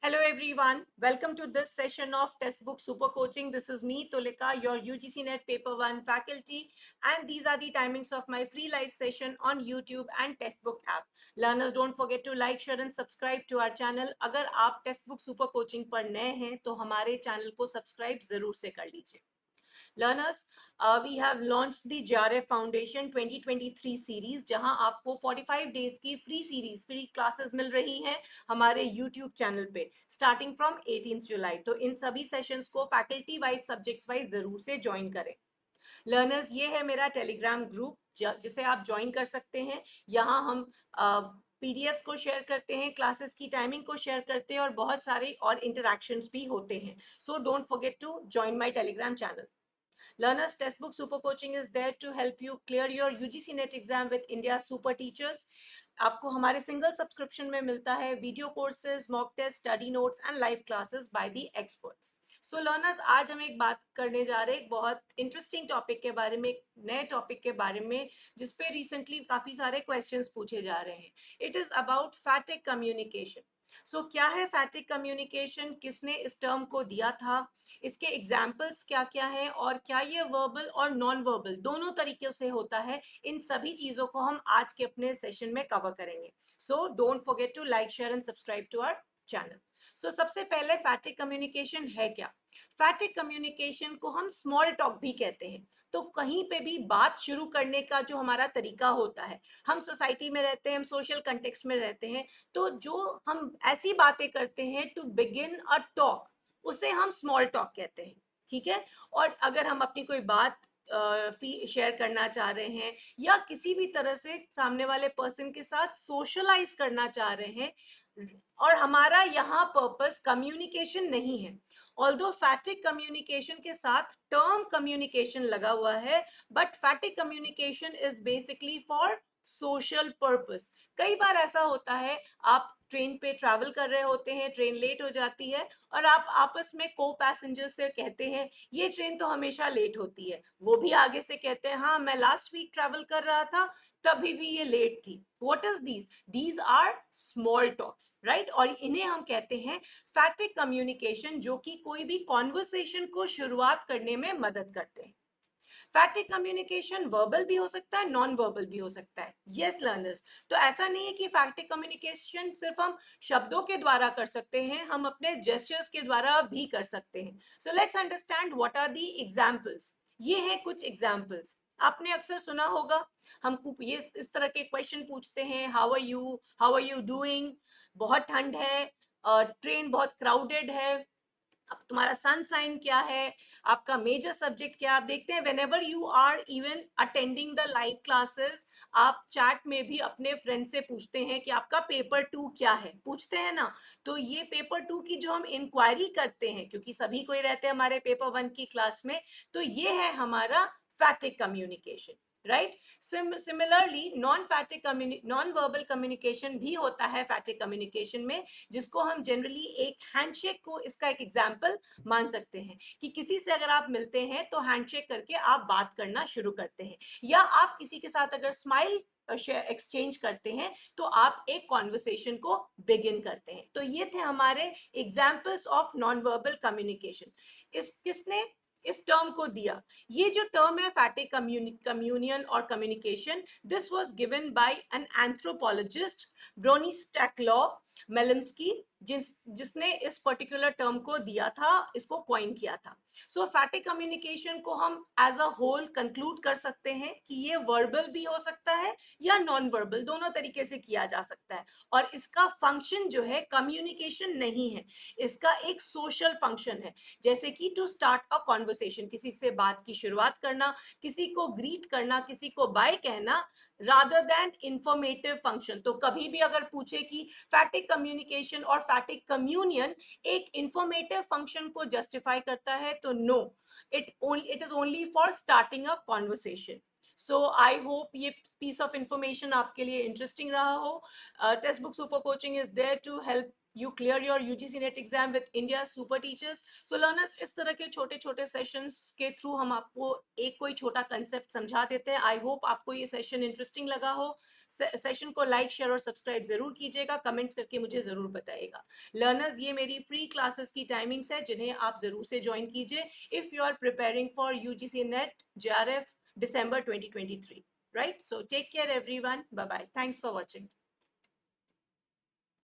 Hello everyone, welcome to this session of Textbook Super Coaching. This is me, Tolika, your UGC NET Paper 1 faculty, and these are the timings of my free live session on YouTube and Textbook app. Learners, don't forget to like, share and subscribe to our channel. अगर आप Textbook Super Coaching पर नए हैं तो हमारे channel को subscribe जरूर से कर लीजिए. Learners, we have launched the JRF Foundation 2023 series जहां आपको 45 days की free classes मिल रही हैं हमारे YouTube चैनल पे starting from 18th July. तो इन सभी सेशंस को फैकल्टी वाइज सब्जेक्ट्स वाइज जरूर से ज्वाइन करें. लर्नर्स, ये है मेरा टेलीग्राम ग्रुप जिसे आप ज्वाइन कर सकते हैं. यहाँ हम पीडीएफ्स को शेयर करते हैं, क्लासेस की टाइमिंग को शेयर करते हैं और बहुत सारे और इंटरेक्शंस भी होते हैं. So don't forget to join my Telegram channel. Learners, Textbook Super Coaching is there to help you clear your UGC NET exam with India's super teachers. आपको हमारे सिंगल सब्सक्रिप्शन में मिलता है video courses, mock test, study notes and live classes by the experts. So learners, आज हम एक बात करने जा रहे हैं एक बहुत इंटरेस्टिंग टॉपिक के बारे में, एक नए टॉपिक के बारे में जिसपे रिसेंटली काफी सारे क्वेश्चंस पूछे जा रहे हैं. It is about phatic communication. So क्या है फैटिक कम्युनिकेशन, किसने इस टर्म को दिया था, इसके एग्जाम्पल्स क्या क्या हैं और क्या ये वर्बल और नॉन वर्बल दोनों तरीके से होता है, इन सभी चीजों को हम आज के अपने सेशन में कवर करेंगे. So don't forget to like, share and subscribe to our channel. So सबसे पहले फैटिक कम्युनिकेशन है क्या. फैटिक कम्युनिकेशन को हम स्मॉल टॉक भी कहते हैं. तो कहीं पे भी बात शुरू करने का जो हमारा तरीका होता है, हम सोसाइटी में रहते हैं, हम सोशल कंटेक्स्ट में रहते हैं, तो जो हम ऐसी बातें करते हैं टू बिगिन अ टॉक, उसे हम स्मॉल टॉक कहते हैं. ठीक है. और अगर हम अपनी कोई बात शेयर करना चाह रहे हैं या किसी भी तरह से सामने वाले पर्सन के साथ सोशलाइज करना चाह रहे हैं और हमारा यहाँ पर्पस कम्युनिकेशन नहीं है, ऑल्दो फैटिक कम्युनिकेशन के साथ टर्म कम्युनिकेशन लगा हुआ है, but फैटिक communication is basically for social purpose. कई बार ऐसा होता है, आप ट्रेन पे ट्रैवल कर रहे होते हैं, ट्रेन लेट हो जाती है और आप आपस में को पैसेंजर से कहते हैं ये ट्रेन तो हमेशा लेट होती है. वो भी आगे से कहते हैं हाँ मैं लास्ट वीक ट्रैवल कर रहा था तभी भी ये लेट थी. What is these are small talks, right. और इन्हें हम कहते हैं फैटिक कम्युनिकेशन, जो कि कोई भी कॉन्वर्सेशन को शुरुआत करने में मदद करते हैं. फैटिक कम्युनिकेशन वर्बल भी हो सकता है, नॉन वर्बल भी हो सकता है. यस लर्नर्स, तो ऐसा नहीं है कि फैटिक कम्युनिकेशन सिर्फ हम शब्दों के द्वारा कर सकते हैं, हम अपने जेस्चर्स के द्वारा भी कर सकते हैं. So let's understand what are the examples. ये हैं कुछ एग्जाम्पल्स. आपने अक्सर सुना होगा, हमको ये इस तरह के क्वेश्चन पूछते हैं, हाउ आर यू डूइंग, बहुत ठंड है, ट्रेन बहुत क्राउडेड है, अब तुम्हारा सन साइन क्या है, आपका मेजर सब्जेक्ट क्या. आप देखते हैं whenever you are even attending the live classes, आप चैट में भी अपने फ्रेंड से पूछते हैं कि आपका पेपर 2 क्या है, पूछते हैं ना. तो ये पेपर 2 की जो हम इंक्वायरी करते हैं, क्योंकि सभी कोई रहते हैं हमारे पेपर 1 की क्लास में, तो ये है हमारा फैटिक communication, right. Similarly non verbal communication भी होता है फैटिक कम्युनिकेशन में, जिसको हम जनरली एक हैंडशेक को इसका एक एग्जाम्पल मान सकते हैं कि किसी से अगर आप मिलते हैं तो हैंडशेक करके आप बात करना शुरू करते हैं, या आप किसी के साथ अगर स्माइल एक्सचेंज करते हैं तो आप एक कॉन्वर्सेशन को बिगिन करते हैं. तो ये थे हमारे examples of non verbal communication. किसने इस टर्म को दिया. ये जो टर्म है फैटिक कम्युनियन और communication, this was given by an anthropologist Bronislaw Malinowski, जिसने इस पर्टिकुलर टर्म को दिया था, इसको कॉइन किया था. सो फैटिक कम्युनिकेशन को हम एज अ होल कंक्लूड कर सकते हैं कि ये वर्बल भी हो सकता है या नॉन वर्बल, दोनों तरीके से किया जा सकता है. और इसका फंक्शन जो है कम्युनिकेशन नहीं है, इसका एक सोशल फंक्शन है. जैसे कि टू स्टार्ट अ कॉन्वर्सेशन, किसी से बात की शुरुआत करना, किसी को ग्रीट करना, किसी को बाय कहना, रादर देन इंफॉर्मेटिव फंक्शन. तो कभी भी अगर पूछे कि फैटिक कम्युनिकेशन और फैटिक कम्युनियन एक इंफॉर्मेटिव फंक्शन को जस्टिफाई करता है, तो no, it is only for starting a conversation. So I hope ये पीस ऑफ इंफॉर्मेशन आपके लिए इंटरेस्टिंग रहा हो. Textbook super coaching is there to help you clear your UGC NET exam with India's super teachers. So learners, इस तरह के छोटे छोटे सेशंस के थ्रू हम आपको एक कोई छोटा कंसेप्ट समझा देते हैं. आई होप आपको ये सेशन इंटरेस्टिंग लगा हो. सेशन को लाइक शेयर और सब्सक्राइब जरूर कीजिएगा. कमेंट्स करके मुझे जरूर बताइएगा. लर्नर्स, ये मेरी फ्री क्लासेस की टाइमिंग्स है जिन्हें आप जरूर से ज्वाइन कीजिए if you are preparing for UGC NET JRF December 2023. Right? So take care everyone. Bye bye. Thanks for watching.